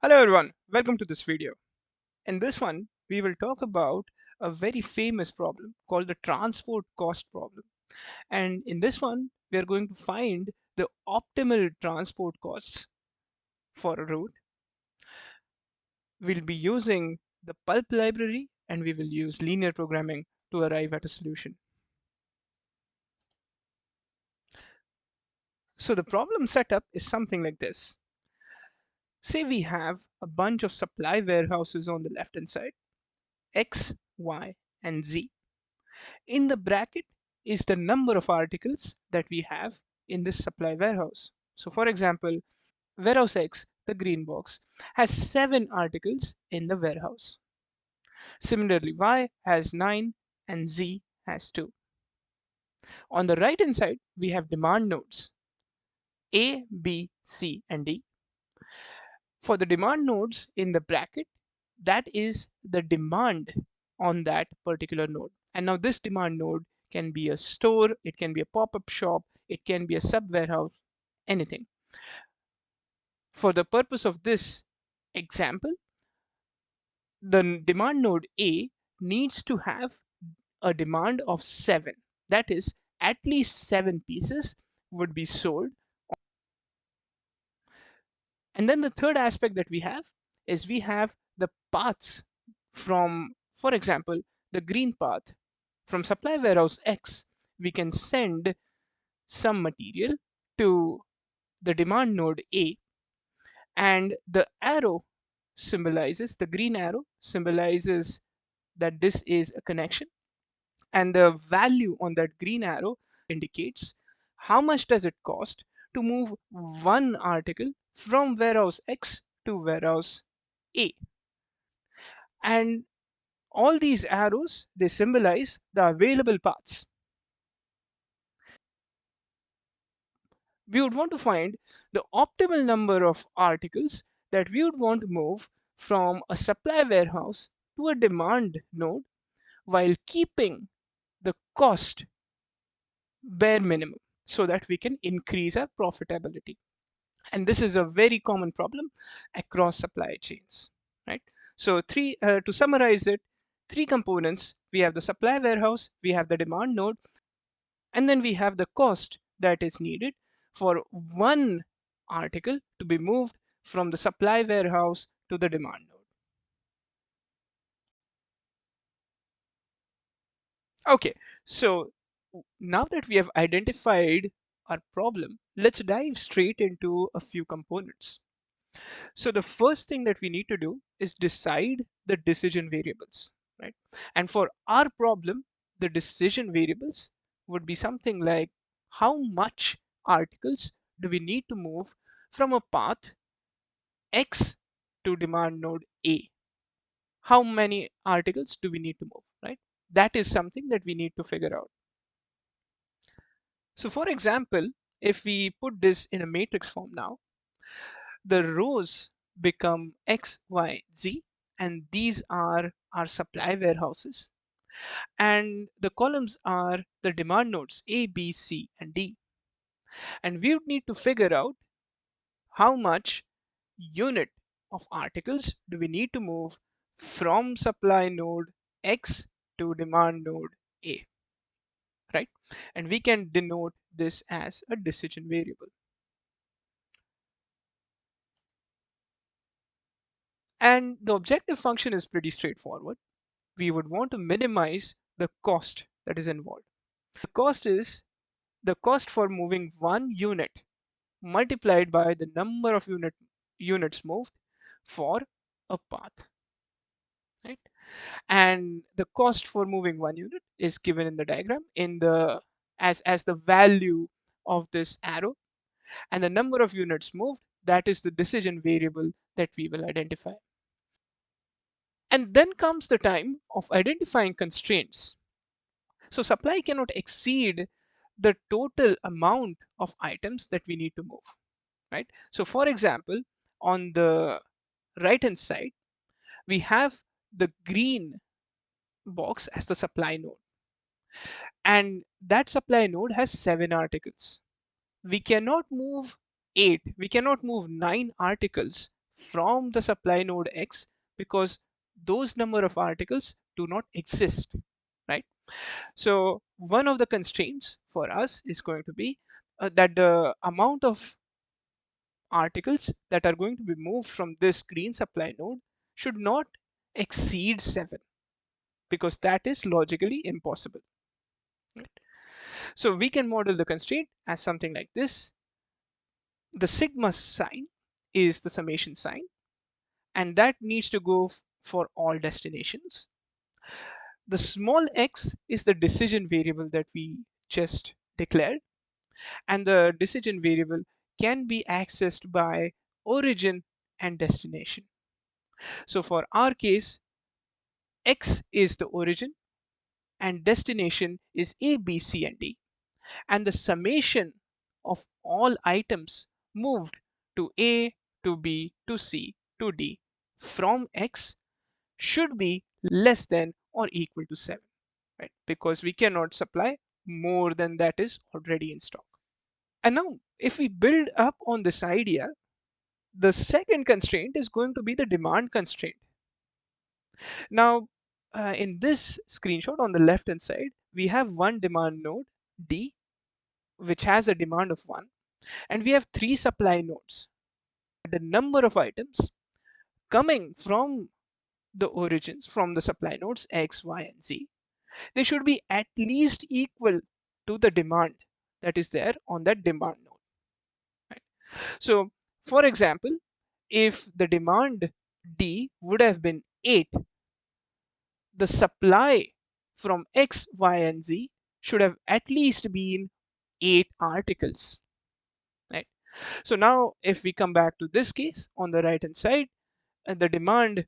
Hello everyone, welcome to this video. In this one, we will talk about a very famous problem called the transport cost problem. And in this one, we are going to find the optimal transport costs for a route. We'll be using the pulp library and we will use linear programming to arrive at a solution. So the problem setup is something like this. Say we have a bunch of supply warehouses on the left hand side, X, Y, and Z. In the bracket is the number of articles that we have in this supply warehouse. So for example, warehouse X, the green box, has 7 articles in the warehouse. Similarly, Y has 9 and Z has 2. On the right hand side, we have demand nodes A, B, C, and D. For the demand nodes in the bracket, that is the demand on that particular node. And now this demand node can be a store, it can be a pop-up shop, it can be a sub warehouse, anything. For the purpose of this example, the demand node A needs to have a demand of 7. That is, at least 7 pieces would be sold. And then the third aspect that we have is we have the paths from, for example, the green path from supply warehouse X, we can send some material to the demand node A, and the arrow symbolizes, the green arrow symbolizes that this is a connection, and the value on that green arrow indicates how much does it cost to move one article from warehouse X to warehouse A. And all these arrows, they symbolize the available paths. We would want to find the optimal number of articles that we would want to move from a supply warehouse to a demand node while keeping the cost bare minimum so that we can increase our profitability. And this is a very common problem across supply chains, right? So to summarize it, 3 components: we have the supply warehouse, we have the demand node, and then we have the cost that is needed for one article to be moved from the supply warehouse to the demand node. Okay, so now that we have identified our problem, let's dive straight into a few components. So the first thing that we need to do is decide the decision variables, right? And for our problem, the decision variables would be something like how much articles do we need to move from a path X to demand node A? How many articles do we need to move, right? That is something that we need to figure out. So for example, if we put this in a matrix form now, the rows become X, Y, Z, and these are our supply warehouses. And the columns are the demand nodes A, B, C, and D. And we would need to figure out how much unit of articles do we need to move from supply node X to demand node A, right? And we can denote this as a decision variable. And the objective function is pretty straightforward. We would want to minimize the cost that is involved. The cost is the cost for moving one unit multiplied by the number of units moved for a path, right? And the cost for moving one unit is given in the diagram in the as the value of this arrow, and the number of units moved, that is the decision variable that we will identify. And then comes the time of identifying constraints. So supply cannot exceed the total amount of items that we need to move, right? So for example, on the right hand side, we have the green box as the supply node. And that supply node has 7 articles. We cannot move 8, we cannot move 9 articles from the supply node X because those number of articles do not exist, right? So one of the constraints for us is going to be that the amount of articles that are going to be moved from this green supply node should not exceed 7 because that is logically impossible. Right? So we can model the constraint as something like this. The sigma sign is the summation sign, and that needs to go for all destinations. The small x is the decision variable that we just declared, and the decision variable can be accessed by origin and destination. So for our case, X is the origin and destination is A, B, C, and D. And the summation of all items moved to A, to B, to C, to D from X should be less than or equal to 7, right? Because we cannot supply more than that is already in stock. And now, if we build up on this idea, the second constraint is going to be the demand constraint. Now, in this screenshot on the left hand side, we have one demand node D, which has a demand of 1, and we have 3 supply nodes. The number of items coming from the origins from the supply nodes X, Y, and Z, they should be at least equal to the demand that is there on that demand node. Right? So, for example, if the demand D would have been 8, the supply from X, Y, and Z should have at least been 8 articles, right? So now if we come back to this case on the right hand side, the demand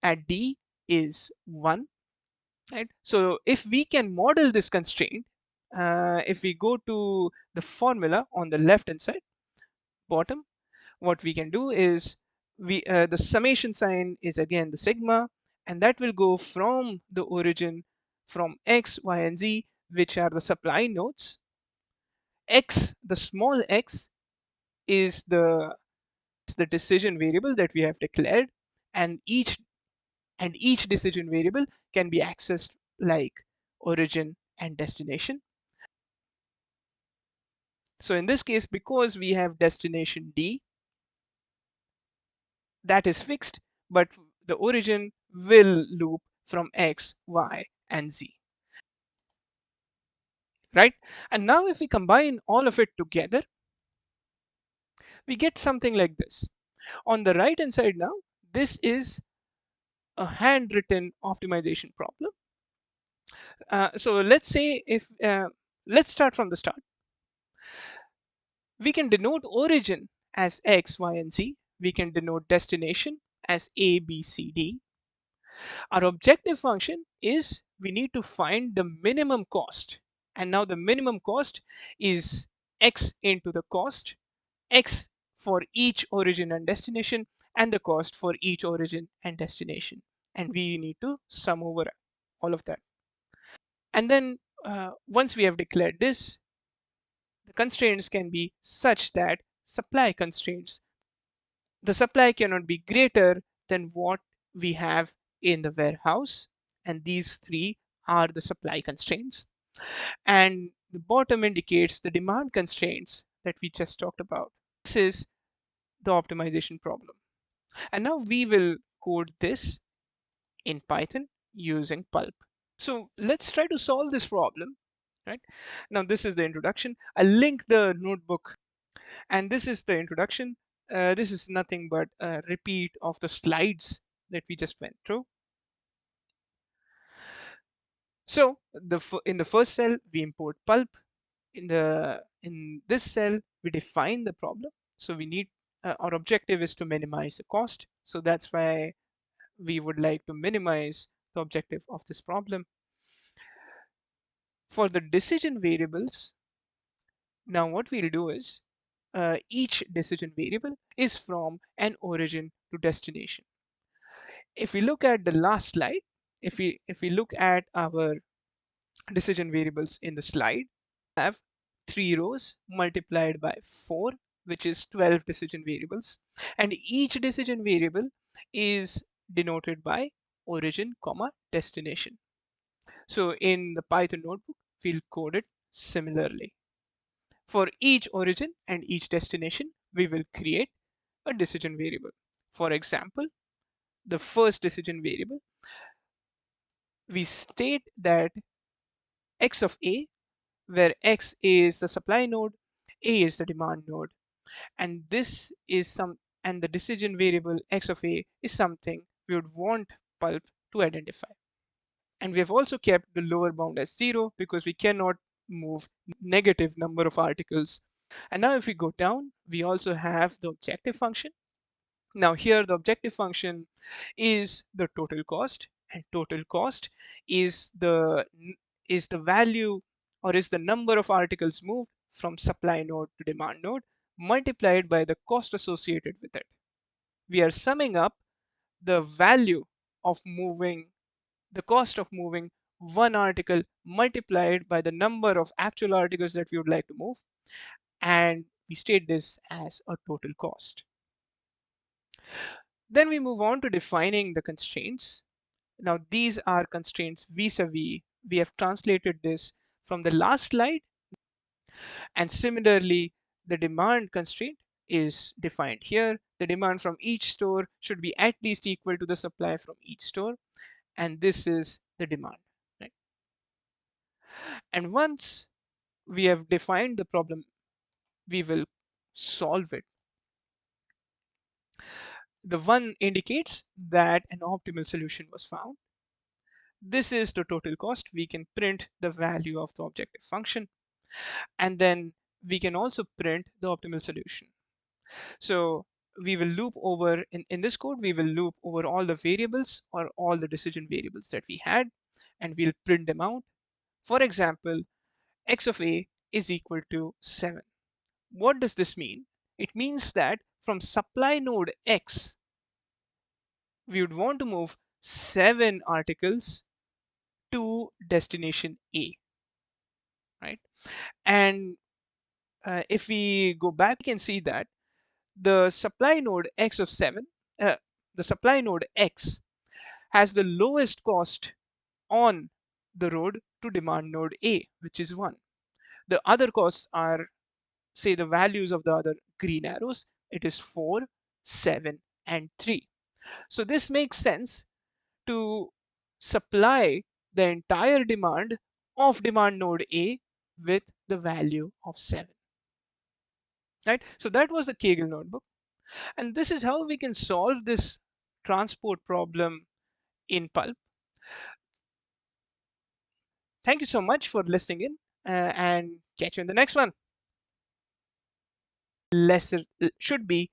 at D is 1, right? So if we can model this constraint, if we go to the formula on the left hand side, bottom, what we can do is the summation sign is again the sigma, and that will go from the origin from X, Y, and Z, which are the supply nodes. X, the small x, is the decision variable that we have declared, and each decision variable can be accessed like origin and destination. So in this case, because we have destination D, that is fixed, but the origin will loop from X, Y, and Z, right? And now if we combine all of it together, we get something like this. On the right hand side now, this is a handwritten optimization problem. So let's say if, let's start from the start. We can denote origin as X, Y, and Z. We can denote destination as A, B, C, D. Our objective function is we need to find the minimum cost. And now the minimum cost is X into the cost, X for each origin and destination, and the cost for each origin and destination. And we need to sum over all of that. And then once we have declared this, the constraints can be such that supply constraints. The supply cannot be greater than what we have in the warehouse, and these three are the supply constraints. And the bottom indicates the demand constraints that we just talked about. This is the optimization problem. And now we will code this in Python using pulp. So let's try to solve this problem, right? Now this is the introduction. I'll link the notebook, and this is the introduction. This is nothing but a repeat of the slides that we just went through. So in the first cell we import pulp. In this cell we define the problem. So we need our objective is to minimize the cost. So that's why we would like to minimize the objective of this problem. For the decision variables, now what we'll do is each decision variable is from an origin to destination. If we look at the last slide, if we look at our decision variables in the slide, we have 3 rows multiplied by 4, which is 12 decision variables, and each decision variable is denoted by origin, comma, destination. So in the Python notebook, we'll code it similarly. For each origin and each destination, we will create a decision variable. For example, the first decision variable, we state that x of a, where x is the supply node, a is the demand node, and this is some and the decision variable x of a is something we would want pulp to identify. And we have also kept the lower bound as 0 because we cannot move negative number of articles. And now if we go down, we also have the objective function. Now here the objective function is the total cost, and total cost is the value, or is the number of articles moved from supply node to demand node multiplied by the cost associated with it. We are summing up the value of moving the cost of moving one article multiplied by the number of actual articles that we would like to move, and we state this as a total cost. Then we move on to defining the constraints. Now these are constraints vis-a-vis. We have translated this from the last slide, and similarly the demand constraint is defined here. The demand from each store should be at least equal to the supply from each store, and this is the demand, right? And once we have defined the problem, we will solve it. The one indicates that an optimal solution was found. This is the total cost. We can print the value of the objective function, and then we can also print the optimal solution. So we will loop over in this code, we will loop over all the variables or all the decision variables that we had, and we'll print them out. For example, x of a is equal to 7. What does this mean? It means that from supply node X, we would want to move 7 articles to destination A, right? And if we go back, we can see that the supply node X of 7, uh, the supply node X has the lowest cost on the road to demand node A, which is 1. The other costs are, say, the values of the other green arrows. It is 4, 7, and 3. So this makes sense to supply the entire demand of demand node A with the value of 7. Right? So that was the Kaggle notebook. And this is how we can solve this transport problem in Pulp. Thank you so much for listening in, and catch you in the next one. Lesser should be